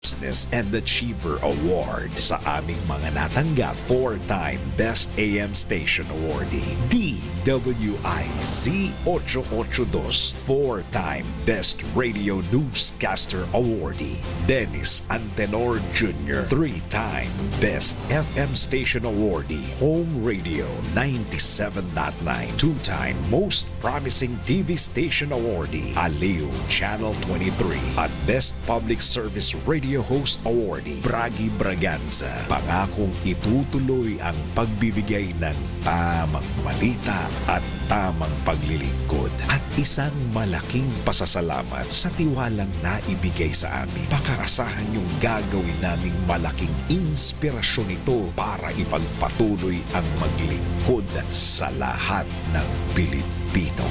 Business and Achiever Award sa aming mga natanggap 4-time Best AM Station Awardee DWIZ 882, 4-time Best Radio Newscaster Awardee Dennis Antenor Jr, 3-time Best FM Station Awardee Home Radio 97.9, 2-time Most Promising TV Station Awardee Aliw Channel 23 at Best Public Service Radio Host Awardee Bragi Braganza. Pangakong itutuloy ang pagbibigay ng tamang balita at tamang paglilingkod at isang malaking pasasalamat sa tiwalang naibigay sa amin. Pakaasahan yung gagawin naming malaking inspirasyon ito para ipagpatuloy ang maglingkod sa lahat ng Pilipino.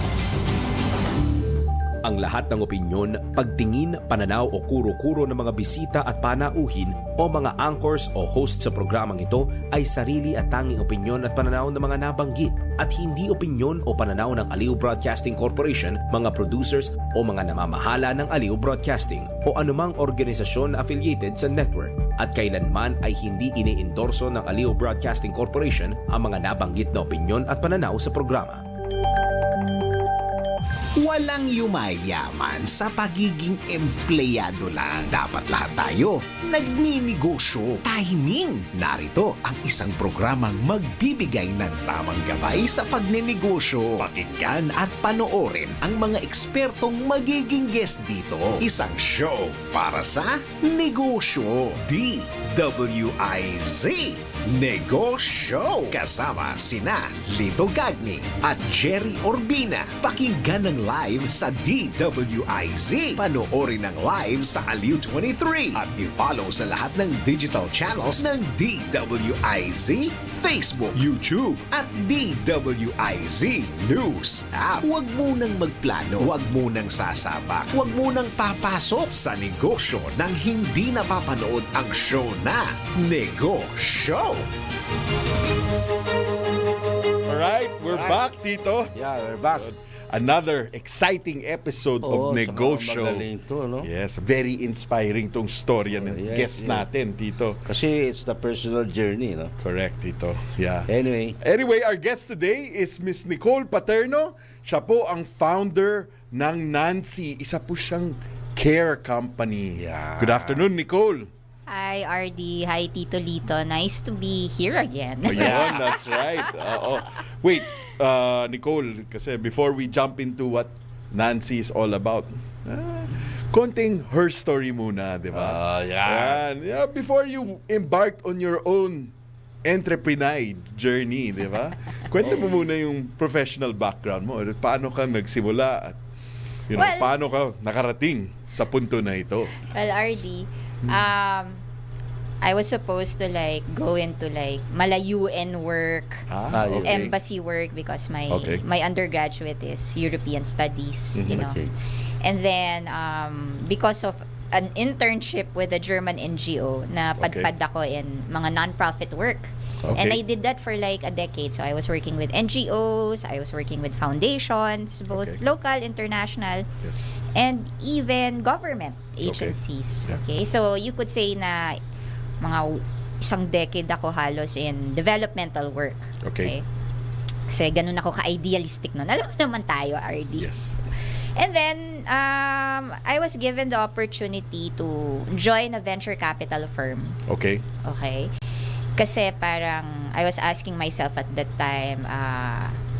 Ang lahat ng opinyon, pagtingin, pananaw o kuro-kuro ng mga bisita at panauhin o mga anchors o host sa programang ito ay sarili at tanging opinyon at pananaw ng mga nabanggit at hindi opinyon o pananaw ng Aliw Broadcasting Corporation, mga producers o mga namamahala ng Aliw Broadcasting o anumang organisasyon na affiliated sa network at kailanman ay hindi iniendorso ng Aliw Broadcasting Corporation ang mga nabanggit na opinyon at pananaw sa programa. Walang yumayaman sa pagiging empleyado lang. Dapat lahat tayo nagninegosyo. Timing! Narito ang isang programang magbibigay ng tamang gabay sa pagnenegosyo. Pakinggan at panoorin ang mga ekspertong magiging guest dito. Isang show para sa negosyo. DWIZ Negoshow kasama sina Lito Gagni at Gerry Urbina. Pakinggan ng live sa DWIZ. Panoorin ng live sa Aliw 23 at i-follow sa lahat ng digital channels ng DWIZ, Facebook, YouTube at DWIZ News app. Huwag munang magplano, huwag munang sasabak, huwag munang papasok sa negosyo nang hindi napapanood ang show na Negoshow. Alright, we're back, Tito. Yeah, we're back. Another exciting episode of Negoshow. Magaling to, no? Yes, very inspiring tong storya ng yes, guest yes. natin, Tito. Kasi it's the personal journey, no? Correct, Tito. Yeah. Anyway, Our guest today is Miss Nicole Paterno. Siya po ang founder ng Nancy. Isa po siyang care company. Yeah. Good afternoon, Nicole. Hi, RD. Hi, Tito Lito. Nice to be here again. Ayun, that's right. Oo. Wait, Nicole, kasi before we jump into what Nancy is all about, konting her story muna, di ba? Yan. Yeah, before you embarked on your own entrepreneur journey, di ba? Kwento mo muna yung professional background mo. Paano ka nagsimula at paano ka nakarating sa punto na ito? Well, RD, I was supposed to go into malayuan work, okay. embassy work because my undergraduate is European studies, you know. Okay. And then because of an internship with a German NGO na padpad ako in mga non-profit work. Okay. And I did that for a decade. So I was working with NGOs, I was working with foundations, both local, international, Yes. and even government agencies. Okay. So you could say na mga isang decade ako halos in developmental work. Okay. Kasi ganun ako ka-idealistic nun. Alam mo naman tayo, RD. Yes. And then, I was given the opportunity to join a venture capital firm. Okay. Okay? Kasi parang, I was asking myself at that time,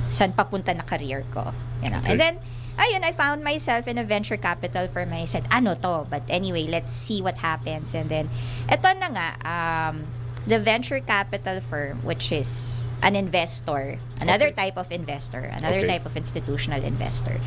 saan papunta na career ko? You know? Okay. And then, ayun, I found myself in a venture capital firm. I said, ano to? But anyway, let's see what happens. And then, eto na nga, the venture capital firm, which is an investor, another type of investor, another type of institutional investor,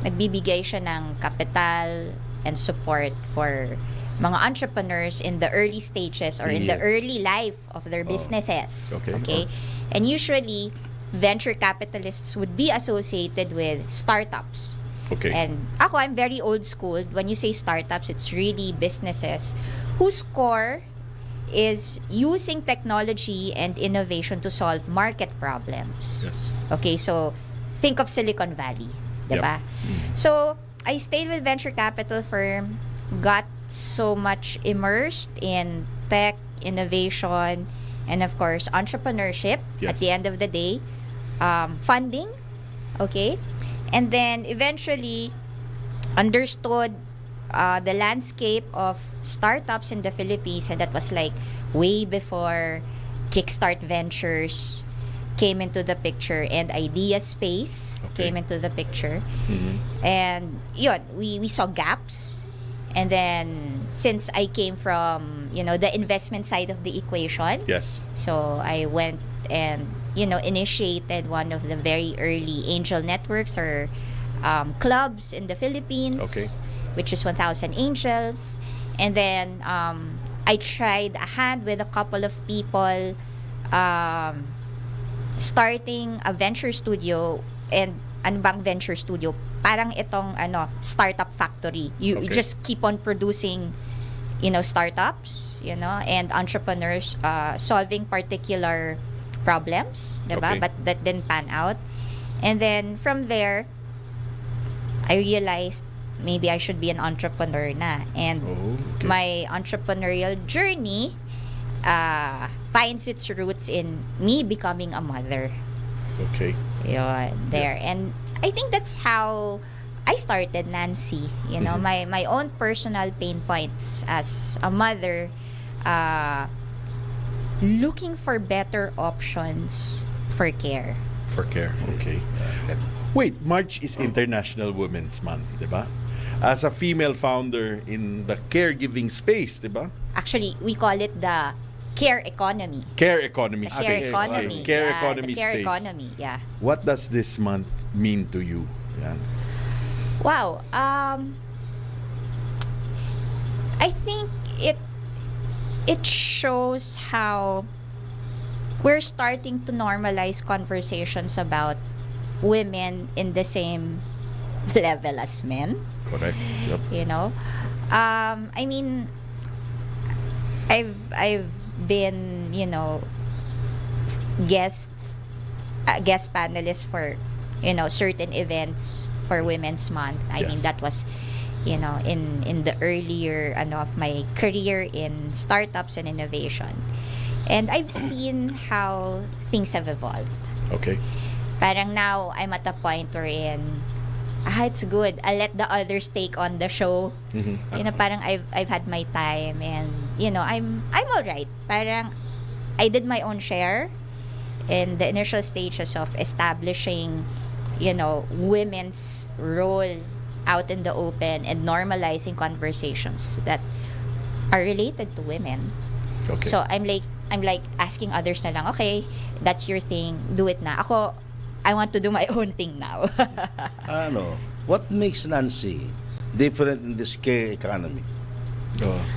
nagbibigay siya ng capital and support for mga entrepreneurs in the early stages or in the early life of their businesses. Okay? And usually, venture capitalists would be associated with startups. Okay. And ako, I'm very old school. When you say startups, it's really businesses whose core is using technology and innovation to solve market problems. Yes. Okay, so think of Silicon Valley, diba? So, I stayed with venture capital firm, got so much immersed in tech, innovation, and of course, entrepreneurship at Yes. the end of the day, funding, okay? And then eventually understood the landscape of startups in the Philippines, and that was like way before Kickstart Ventures came into the picture and Idea Space came into the picture. And yun, we saw gaps. And then since I came from, the investment side of the equation, Yes. so I went and, initiated one of the very early angel networks or clubs in the Philippines, Okay. which is 1,000 Angels. And then I tried a hand with a couple of people starting a venture studio. And ano bang venture studio? Parang itong startup factory. You Okay. just keep on producing startups, and entrepreneurs solving particular problems, diba? Okay. But that didn't pan out. And then from there, I realized maybe I should be an entrepreneur na. And Okay. my entrepreneurial journey finds its roots in me becoming a mother. Okay. There. And I think that's how I started Nancy. My own personal pain points as a mother, looking for better options for care. For care. Okay. Wait, March is International Women's Month, di ba? As a female founder in the caregiving space, di ba? Actually, we call it the care economy. Care economy The care space. economy. Okay. Care Yeah, economy the care space. economy, yeah. What does this month mean to you? Yan. Wow. I think it shows how we're starting to normalize conversations about women in the same level as men. Correct. Yep. I mean, I've been guest panelist for certain events for Women's Month. I mean, Yes. that was in the earlier of my career in startups and innovation. And I've seen how things have evolved. Okay. Parang now I'm at a point wherein it's good. I'll let the others take on the show. Parang I've had my time, and I'm all right. Parang I did my own share in the initial stages of establishing women's role out in the open and normalizing conversations that are related to women. Okay. So I'm like asking others na lang, okay, that's your thing, do it na. Ako, I want to do my own thing now. What makes Nancy different in this care economy?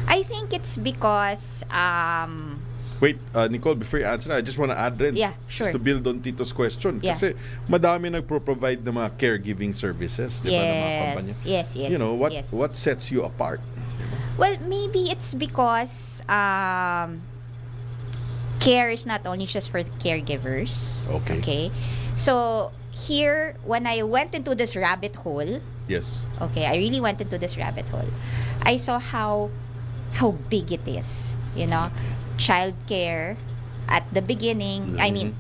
I think it's because Wait, Nicole, before you answer, I just want to add rin. Yeah, sure. Just to build on Tito's question. Yeah. Kasi madami nagpro-provide ng mga caregiving services, di ba, ng mga kumpanya. yes. Yes. What sets you apart? Well, maybe it's because care is not only just for caregivers. Okay. So here, when I went into this rabbit hole, Yes. I really went into this rabbit hole. I saw how big it is. Child care at the beginning. I mean,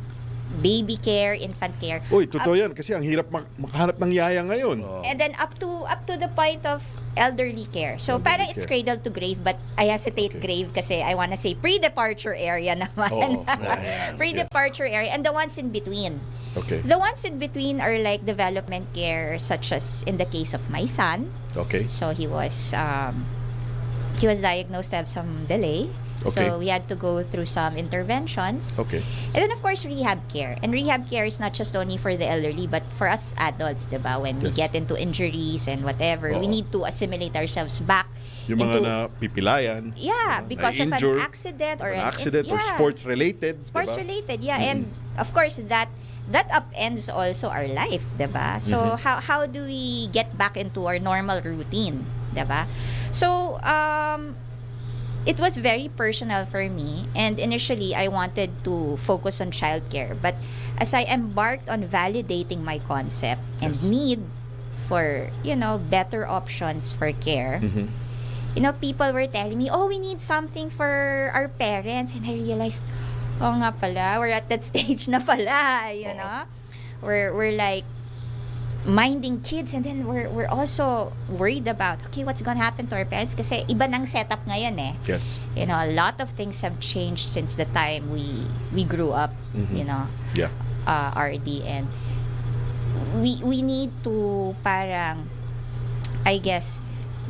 baby care, infant care. Uy, totoo yan kasi ang hirap makahanap ng yaya ngayon. And then up to the point of elderly care. So Elderly parang it's care. cradle to grave, but I hesitate Okay. grave kasi I wanna say pre-departure area naman. Oo. Yeah. Pre-departure area and the ones in between. Okay. The ones in between are like development care, such as in the case of my son. Okay. So he was diagnosed to have some delay. Okay. So we had to go through some interventions. Okay. And then of course rehab care. And rehab care is not just only for the elderly but for us adults, diba? When we Yes. get into injuries and whatever, we Oo. need to assimilate ourselves back Yung mga into napipilayan. yeah, because of an na-injure, accident or an accident or sports related. sports diba? related, yeah. And of course that upends also our life, diba? So how do we get back into our normal routine, diba? So it was very personal for me, and initially I wanted to focus on childcare, but as I embarked on validating my concept and Yes. need for better options for care, people were telling me, oh, we need something for our parents. And I realized, oh nga pala, we're at that stage na pala, you know? We're like minding kids, and then we're also worried about, okay, what's gonna happen to our parents? Kasi iba nang setup ngayon eh. Yes. A lot of things have changed since the time we grew up, Yeah. RD, and we need to parang, I guess,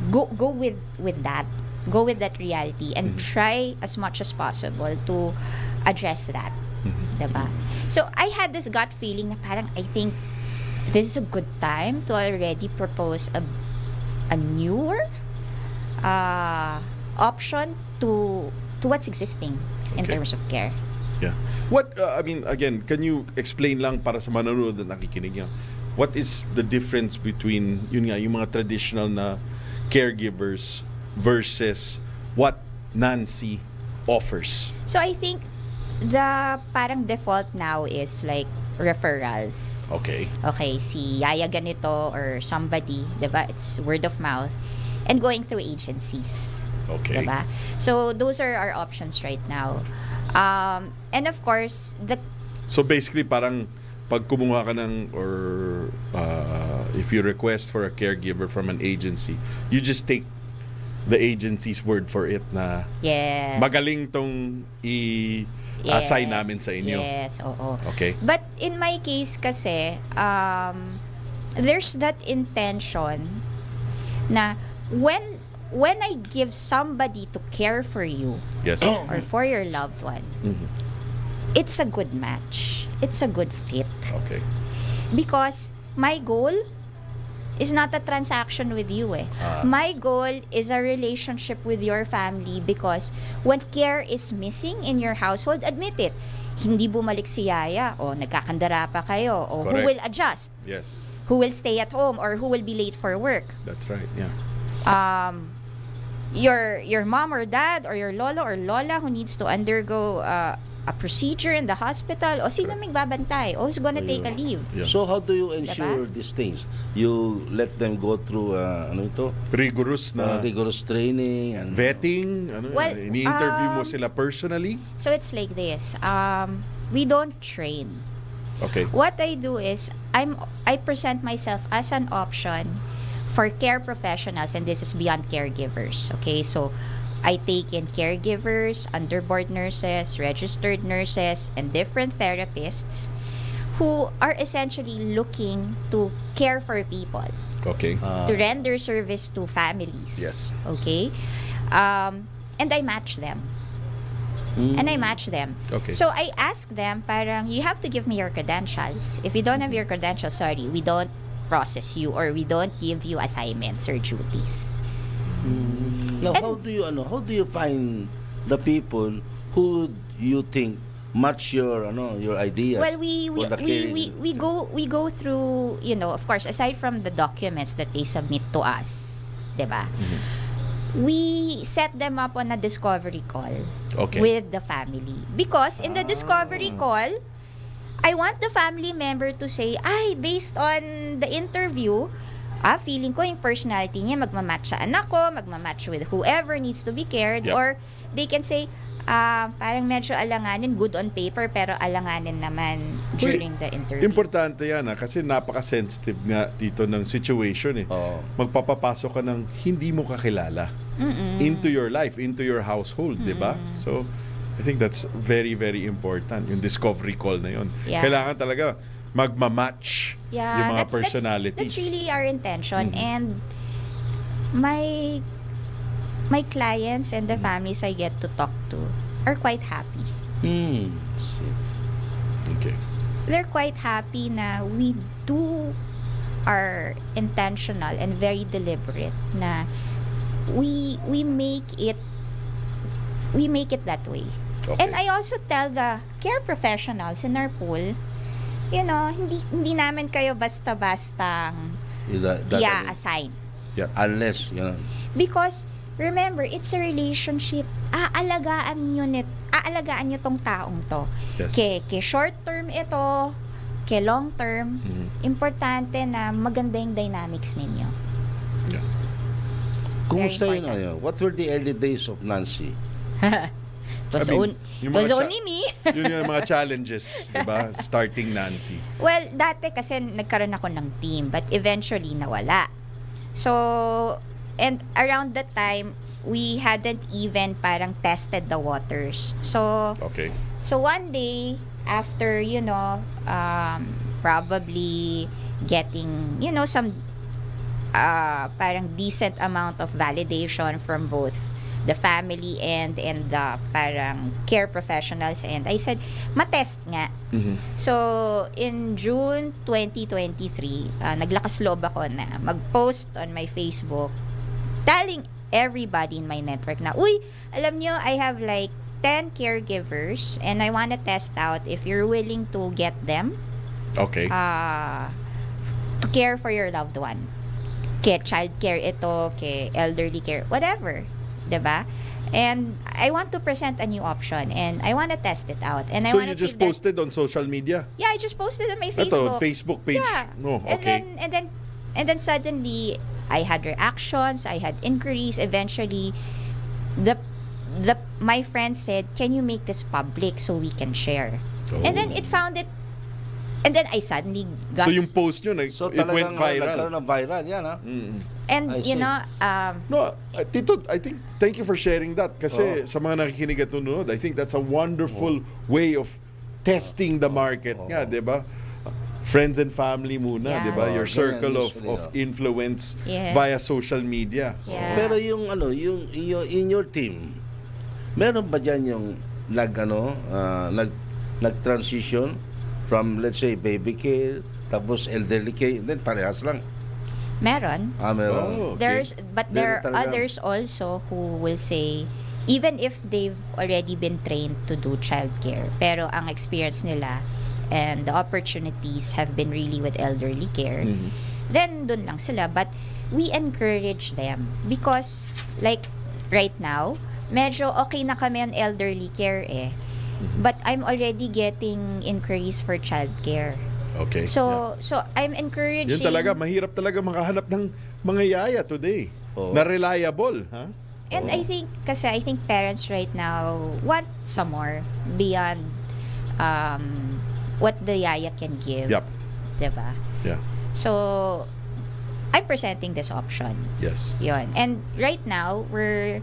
go with that. Go with that reality and try as much as possible to address that. Diba? So I had this gut feeling na parang I think this is a good time to already propose a newer option to what's existing in terms of care. Yeah. What I mean, again, can you explain lang para sa manonood na nakikinig niya? What is the difference between yung mga traditional na caregivers versus what Nancy offers? So I think the parang default now is like referrals. Okay. Okay, si Yaya ganito or somebody, diba? It's word of mouth and going through agencies. Okay. Diba? So those are our options right now. And of course, So basically parang pag kumuha ka ng or if you request for a caregiver from an agency, you just take the agency's word for it na yes. magaling tong assign namin sa inyo. Yes, oo. Okay. But in my case kasi, there's that intention na when I give somebody to care for you Yes. or for your loved one, it's a good match. It's a good fit. Okay. Because my goal is not a transaction with you eh. My goal is a relationship with your family, because when care is missing in your household, admit it, hindi bumalik si Yaya, o nagkakandara pa kayo, o who Correct. will adjust, Yes. who will stay at home, or who will be late for work. That's right. Yeah. Your mom or dad or your lolo or lola who needs to undergo a procedure in the hospital, o sino magbabantay, o who's gonna take a leave. Yeah. So how do you ensure these things? You let them go through Rigorous na rigorous training and vetting, Well, ini-interview mo sila personally? So it's like this, we don't train. Okay. What I do is I present myself as an option for care professionals, and this is beyond caregivers. Okay, so I take in caregivers, underboard nurses, registered nurses, and different therapists who are essentially looking to care for people, Okay. to render service to families. Yes. Okay? And I match them. And I match them. Okay. So I ask them, parang, you have to give me your credentials. If you don't have your credentials, sorry, we don't process you, or we don't give you assignments or duties. now And- how do you find the people who you think match your ideas? Well, we for the caring? we go through, of course, aside from the documents that they submit to us, diba? We set them up on a discovery call Okay. with the family, because in the discovery call, I want the family member to say, based on the interview, feeling ko yung personality niya magmamatch sa anak ko, magmamatch with whoever needs to be cared. Yep. Or they can say, parang medyo alanganin, good on paper, pero alanganin naman during the interview. Importante yan kasi napaka-sensitive nga dito ng situation eh. Oo. Magpapapasok ka ng hindi mo kakilala into your life, into your household, di ba? So, I think that's very, very important, yung discovery call na yun. Yeah. Kailangan talaga magmamatch yung mga personalities. That's really our intention. And my clients and the families I get to talk to are quite happy. Okay. They're quite happy na we do are intentional and very deliberate na we make it that way. Okay. And I also tell the care professionals in our pool, hindi namin kayo basta-bastang i-assign. Yeah. Unless Because remember, it's a relationship. Aalagaan nyo tong taong to. Yes. Ke short term ito, ke long term, importante na maganda yung dynamics ninyo. Yeah. Kumusta Very yun? important. What were the early days of Nancy? It was, I mean, yung it was mga only me. Yun yung mga challenges, di ba? Starting Nancy. Well, dati kasi nagkaroon ako ng team, but eventually nawala. So, and around that time, we hadn't even parang tested the waters. So, Okay. so one day, after, probably getting, some parang decent amount of validation from both the family and the parang care professionals, and I said matest nga. So in June 2023 naglakas loob ako na mag-post on my Facebook telling everybody in my network na, uy, alam nyo, I have like 10 caregivers and I wanna test out if you're willing to get them Okay. to care for your loved one. Kaya child care ito, kaya elderly care, whatever. Diba? And I want to present a new option and I want to test it out. And I So want you to see just posted on social media? Yeah, I just posted on my Ito, Facebook. Facebook page? Yeah. No, okay. And then suddenly I had reactions, I had inquiries. Eventually my friend said, "Can you make this public so we can share?" And then it found it. And then I suddenly got So yung post nyo, So it went viral. nagkaroon ng viral yan, ha? and I you see. know No, Tito, I think, thank you for sharing that. Kasi sa mga nakikinig at nanonood, I think that's a wonderful way of testing the market nga, di ba? Friends and family muna, Yeah. di ba? Your Ganyan, circle usually, of influence Yes. via social media. Yeah. Pero yung in your team, meron ba dyan yung nag-transition from, let's say, baby care, tapos elderly care, then parehas lang? meron. Meron. Oh, okay. But there Meron are talaga. others also who will say, even if they've already been trained to do childcare, pero ang experience nila and the opportunities have been really with elderly care, then dun lang sila. But we encourage them because, like, right now, medyo okay na kami on elderly care but I'm already getting inquiries for childcare. Okay. So I'm encouraging. Yun talaga, mahirap talaga makahanap ng mga yaya today na reliable. Ha? And I think parents right now want some more beyond what the yaya can give. Yep. Diba? Yeah. So I'm presenting this option. Yes. Yun. And right now we're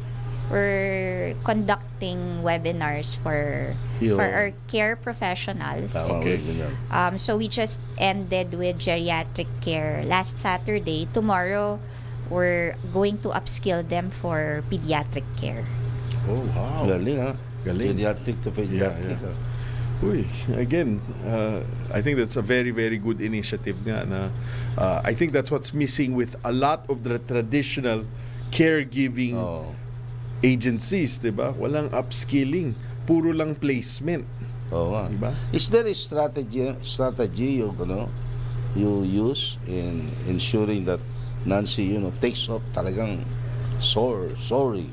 conducting webinars for our care professionals. Okay. So we just ended with geriatric care last Saturday. Tomorrow, we're going to upskill them for pediatric care. Oh, wow. Galing, ha? Galing. Pediatric to pediatric. Yeah, Uy, again, I think that's a very, very good initiative nga na I think that's what's missing with a lot of the traditional caregiving agencies, 'di ba? Walang upskilling, puro lang placement. Oo nga. Diba? Is there a strategy you use in ensuring that Nancy, takes off talagang sorry?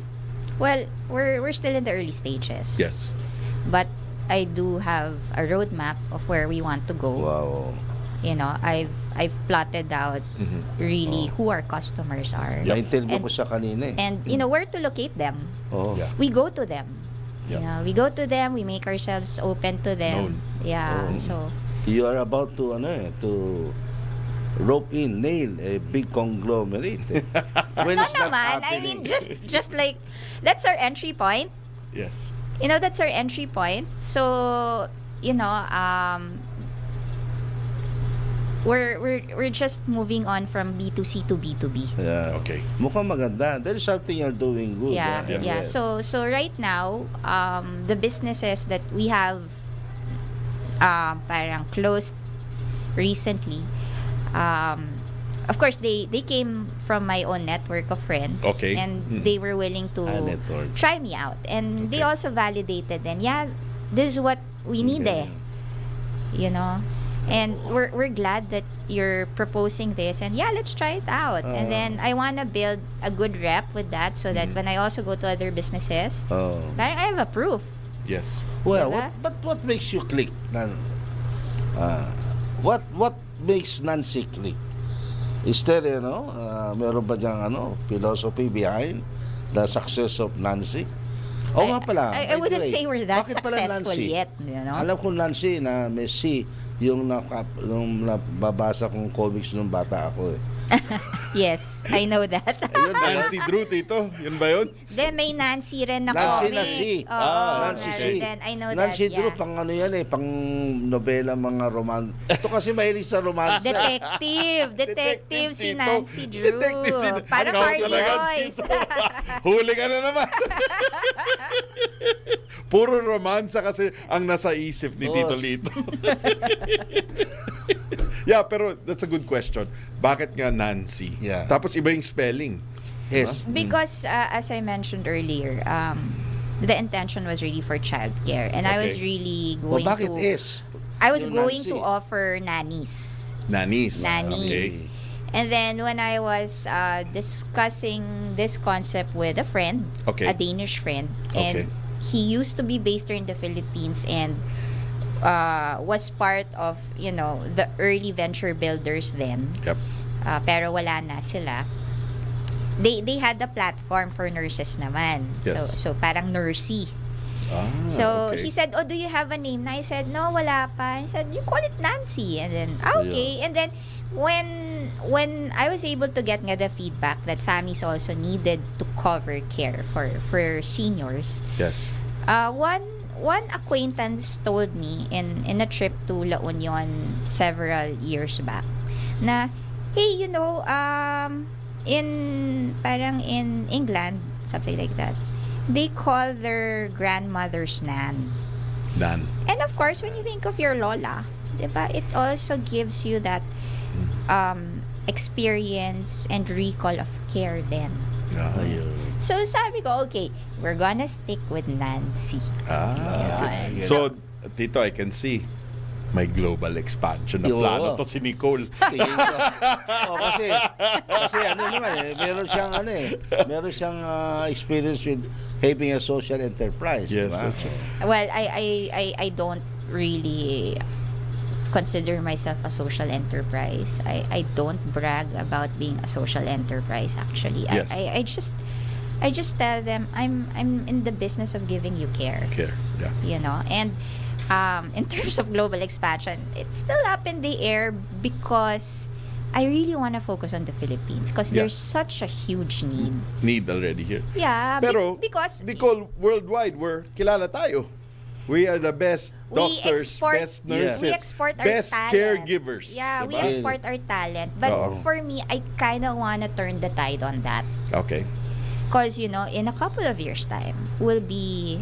Well, we're still in the early stages. Yes. But I do have a roadmap of where we want to go. Wow. You know, I've plotted out really who our customers are. Na-interview And- ko siya kanina eh. And where to locate them. Oo. Yeah. We go to them. Yeah. You know, we go to them, we make ourselves open to them. Known. Yeah. Oh. So You are about to rope in, nail a big conglomerate. When no is that naman. I happening? mean, just like that's our entry point. Yes. You know, that's our entry point. So, we're just moving on from B2C to B2B. Yeah. Okay. Mukhang maganda. There is something you're doing good. Yeah, ah. yeah. So right now, the businesses that we have parang closed recently, of course they came from my own network of friends. Okay. And they were willing to network. try me out, and they Okay. also validated, and this is what we need and we're glad that you're proposing this, and let's try it out. And then I want to build a good rep with that, so that when I also go to other businesses, Oh. parang I have a proof. Yes. Well, Diba? what makes you click? What makes Nancy click? Is there, meron ba diyang philosophy behind the success of Nancy? Oo nga pala. I by the wouldn't way, say we're that bakit pala successful Nancy? yet, you know? Alam ko Nancy na may C, yung nababasa kong comics nung bata ako eh. Yes, I know that. Ayun, Nancy Drew, Tito. Yun ba yun? Then may Nancy rin na Nancy comic. na C. Nancy C. Then I know Nancy that, Drew, yeah. pang ano yan eh, pang nobela mga roman. Ito kasi mahilig sa romance. Detective si Tito. Nancy Drew. Detective si... Parang Ikaw Hardy talaga, Boys. Tito. Huli ka na naman. Puro romansa kasi ang nasa isip ni Tito Boss. Lito. Yeah, pero that's a good question. Bakit nga Nancy? Yeah. Tapos iba yung spelling. Yes. Because as I mentioned earlier, the intention was really for childcare, and I was Okay. really O going bakit to. is? I was Yung going Nancy? to offer nannies. Nannies. Nannies. And then when I was discussing this concept with a friend, Okay. a Danish friend, Okay. and he used to be based here in the Philippines and was part of, the early venture builders then. Yep. Pero wala na sila. They had a platform for nurses naman. Yes. So parang nursey. So he said, "Oh, do you have a name?" Na I said, "No, wala pa." He said, "You call it Nancy." And then, okay. And then when I was able to get nga the feedback that families also needed to cover care for seniors, Yes. one acquaintance told me in a trip to La Union several years back na, hey, in England, something like that, they call their grandmothers Nan. Nan. And of course, when you think of your lola, diba, it also gives you that experience and recall of care then. Ayun. So sabi ko, okay, we're gonna stick with Nancy. Okay. So, Tito, I can see may global expansion na Yo. plano to si Nicole. Tingin ko. Kasi meron siyang experience with having a social enterprise. Yes, diba? that's right. Well, I don't really consider myself a social enterprise. I don't brag about being a social enterprise actually. Yes. I just tell them I'm in the business of giving you care. Care. Yeah. And in terms of global expansion, it's still up in the air because I really want to focus on the Philippines because Yeah. there's such a huge need. Need already here. Yeah, Pero, because Nicole, worldwide, we're kilala tayo. We are the best doctors, best nurses, we export our best talent. caregivers. Yeah, we diba? export our talent. But Oo. for me, I kind of want to turn the tide on that. Okay. Because, in a couple of years' time, we'll be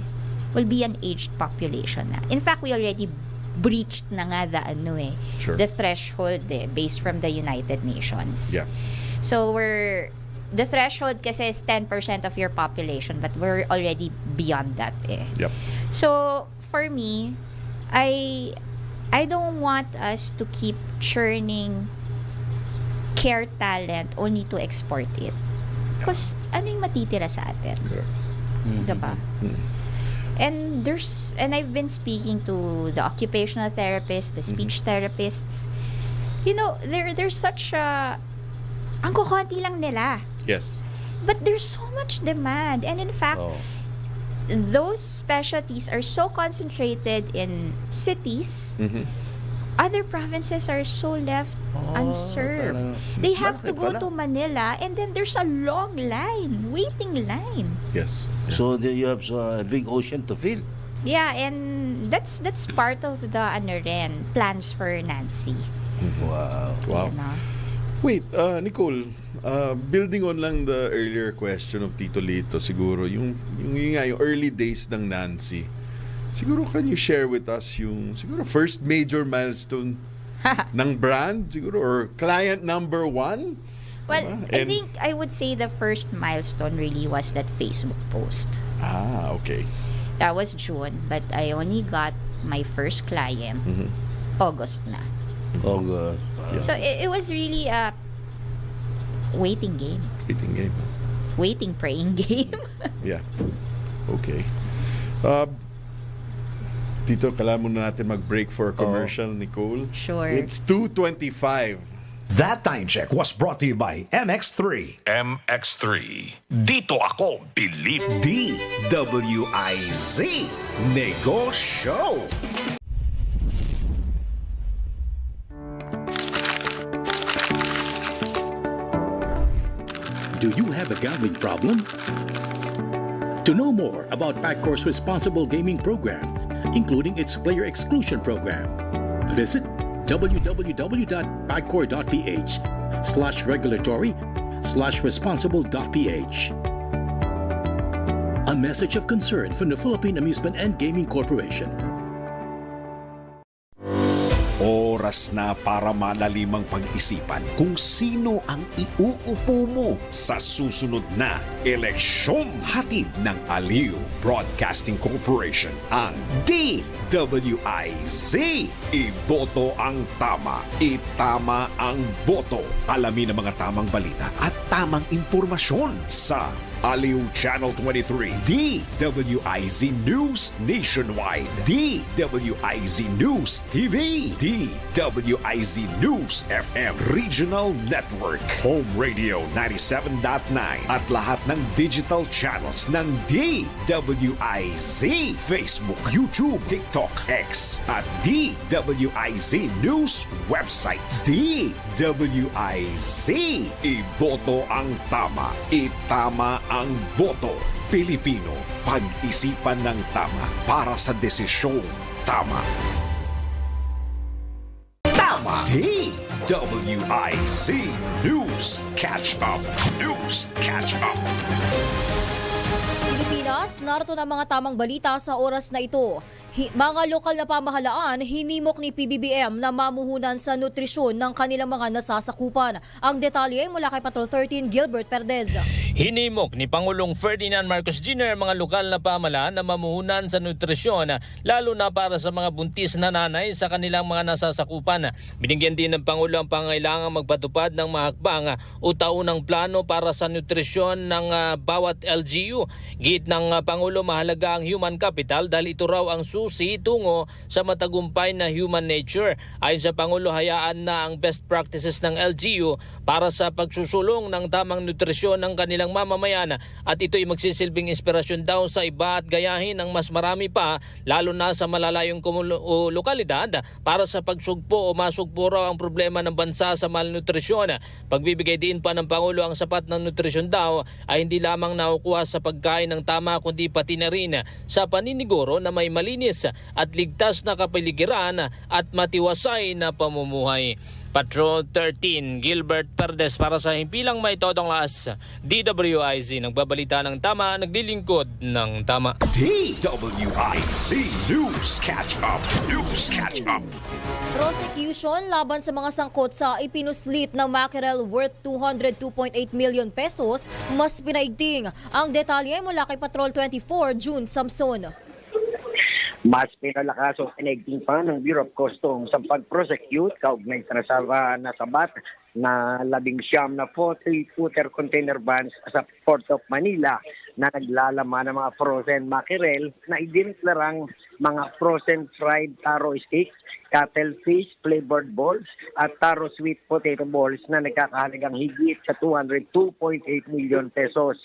an aged population na. In fact, we already breached na nga Sure. the threshold based from the United Nations. Yeah. So the threshold kasi is 10% of your population, but we're already beyond that Yep. So for me, I don't want us to keep churning care talent only to export it. Because ano yung matitira sa atin? Correct. Diba? And I've been speaking to the occupational therapists, the speech therapists. There's such a ang kukunti lang nila. Yes. But there's so much demand. And in fact, those specialties are so concentrated in cities. Mhm. Other provinces are so left unserved. talaga. They have to Bakit go pala? to Manila and then there's a long line, waiting line. Yes. So you have a big ocean to fill. Yeah, and that's part of the plans for Nancy. Wow. Wow. You know? Wait, Nicole, building on lang the earlier question of Tito Lito, siguro, yung early days ng Nancy, siguro can you share with us yung siguro first major milestone ng brand, siguro, or client number one? Well, I think I would say the first milestone really was that Facebook post. Okay. That was June, but I only got my first client August na. Oh, God. Yeah. So it was really a waiting game. Waiting game. Waiting, praying game. Yeah. Okay. Tito, kailangan muna natin mag-break for a commercial, Nicole. Sure. It's 2:25. That time check was brought to you by MX3. MX3. Dito ako, believe. DWIZ Negoshow. Do you have a gambling problem? To know more about Paccor's responsible gaming program, including its player exclusion program, visit www.pacor.ph/regulatory/responsible.ph. A message of concern from the Philippine Amusement and Gaming Corporation. Oras na para malalimang pag-isipan kung sino ang iuupo mo sa susunod na eleksyon. Hatid ng Aliw Broadcasting Corporation ang DWIZ. Iboto ang tama. Itama ang boto. Alamin ang mga tamang balita at tamang impormasyon sa Aliw Channel 23, DWIZ News Nationwide, DWIZ News TV, DWIZ News FM Regional Network, Home Radio 97.9 at lahat ng digital channels ng DWIZ, Facebook, YouTube, TikTok, X at DWIZ News website. DWIZ. Iboto ang tama. Itama ang boto. Pilipino, pag-isipan ng tama para sa desisyong tama. Tama! DWIZ News Catch Up. News Catch Up. Pilipinas, narito na mga tamang balita sa oras na ito. Mga lokal na pamahalaan, hinimok ni PBBM na mamuhunan sa nutrisyon ng kanilang mga nasasakupan. Ang detalye mula kay Patrol 13, Gilbert Perdez. Hinimok ni Pangulong Ferdinand Marcos Jr. mga lokal na pamahalaan na mamuhunan sa nutrisyon, lalo na para sa mga buntis na nanay sa kanilang mga nasasakupan. Binigyan din ng Pangulo ang pangailangang magpatupad ng mga hakbang o taunang plano para sa nutrisyon ng bawat LGU. Giit ng Pangulo, mahalaga ang human capital dahil ito raw ang susi tungo sa matagumpay na human nature. Ayon sa Pangulo, hayaan na ang best practices ng LGU para sa pagsusulong ng tamang nutrisyon ng kanilang mamamayan at ito'y magsisilbing inspirasyon daw sa iba at gayahin ng mas marami pa, lalo na sa malalayong lokalidad para sa pagsugpo o masugpo raw ang problema ng bansa sa malnutrisyon. Pagbibigay din pa ng Pangulo ang sapat ng nutrisyon daw ay hindi lamang nakukuha sa pagkain ng tama kundi pati na rin sa paniniguro na may malinis at ligtas na kapaligiran at matiwasay na pamumuhay. Patrol 13, Gilbert Perdes para sa himpilang may todong laas. DWIZ, nagbabalita ng tama, naglilingkod ng tama. DWIZ News Catch Up. News Catch Up. Prosecution laban sa mga sangkot sa ipinuslit ng mackerel worth 202.8 million pesos mas pinaigting. Ang detalye mula kay Patrol 24, June Samson. Mas pinalakas o pinagting pa ng Bureau of Customs sa pag-prosecute kaugnay sa nasabat na 19 na 40-footer container vans sa Port of Manila na naglalaman ng mga frozen mackerel na idineklarang mga frozen fried taro sticks, cuttlefish flavored balls at taro sweet potato balls na nagkakahalagang higit sa 202.8 million pesos.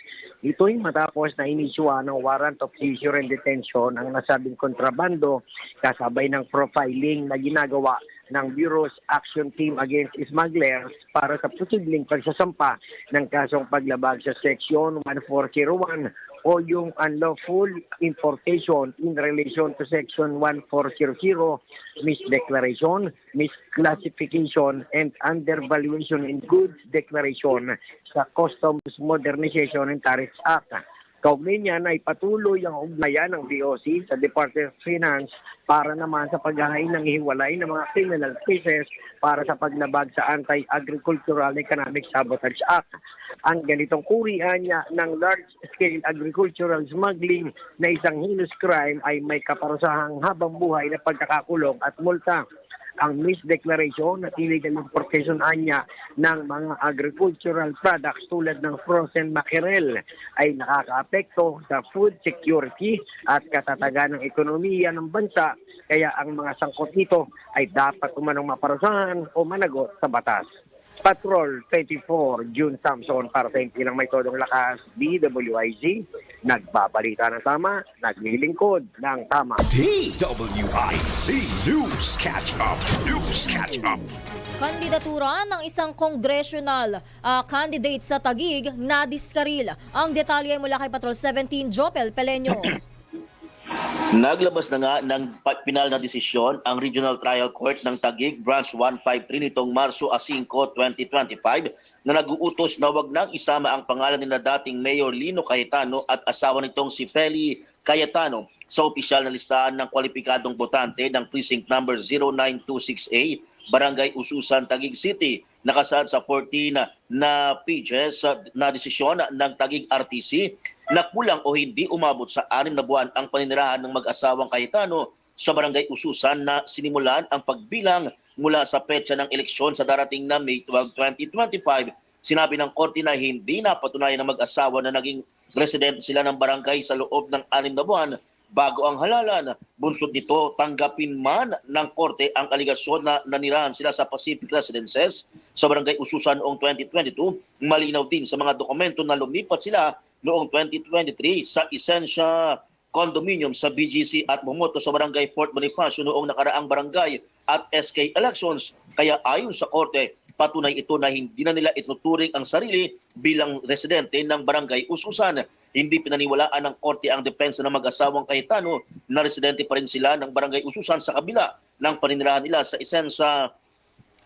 Ito'y matapos na inisyuhan ng warrant of seizure and detention ang nasabing kontrabando kasabay ng profiling na ginagawa ng Bureau's Action Team Against Smugglers para sa posibleng pagsasampa ng kasong paglabag sa Section 1401 o yung unlawful importation in relation to Section 1400, misdeclaration, misclassification, and undervaluation in goods declaration sa Customs Modernization and Tariffs Act. Kaugnay niyan ay patuloy ang ugnayan ng DOC sa Department of Finance para naman sa paghahain ng hiwalay ng mga criminal cases para sa paglabag sa Anti-Agricultural Economic Sabotage Act. Ang ganitong kurian niya ng large-scale agricultural smuggling na isang heinous crime ay may kaparusahang habang buhay na pagkakakulong at multa. Ang misdeclaration at illegal importation anya ng mga agricultural products tulad ng frozen mackerel ay nakakaapekto sa food security at katatagan ng ekonomiya ng bansa, kaya ang mga sangkot nito ay dapat umanong maparusahan o managot sa batas. Patrol 24, June Samson para sa impilang may todong lakas, DWIZ, nagbabalita ng tama, naglilingkod ng tama. DWIZ News Catch Up. News Catch Up. Kandidatura ng isang congressional candidate sa Taguig na diskaril. Ang detalye mula kay Patrol 17, Jopel Pelenyo. Naglabas na nga ng final na desisyon ang Regional Trial Court ng Taguig Branch 153 nitong Marso 5, 2025 na nag-uutos na wag nang isama ang pangalan ni dating Mayor Lino Cayetano at asawa nitong si Feli Cayetano sa opisyal na listahan ng kwalipikadong botante ng precinct number 0926A, Barangay Ususan, Taguig City. Nakasaad sa 14 na pages na desisyon ng Taguig RTC na kulang o hindi umabot sa 6 na buwan ang paninirahan ng mag-asawang Cayetano sa Barangay Ususan na sinimulan ang pagbilang mula sa petsa ng eleksyon sa darating na May 12, 2025. Sinabi ng korte na hindi napatunayan ng mag-asawa na naging residente sila ng barangay sa loob ng 6 na buwan bago ang halalan. Bunsod nito, tanggapin man ng korte ang aligasyon na nanirahan sila sa Pacific Residences sa Barangay Ususan noong 2022. Malinaw din sa mga dokumento na lumipat sila noong 2023 sa Esensya Condominium sa BGC at bumoto sa Barangay Fort Bonifacio noong nakaraang barangay at SK elections. Kaya ayon sa korte, patunay ito na hindi na nila ituturing ang sarili bilang residente ng Barangay Ususan. Hindi pinaniwalaan ng korte ang depensa ng mag-asawang Cayetano na residente pa rin sila ng Barangay Ususan sa kabila ng paninirahan nila sa Esensya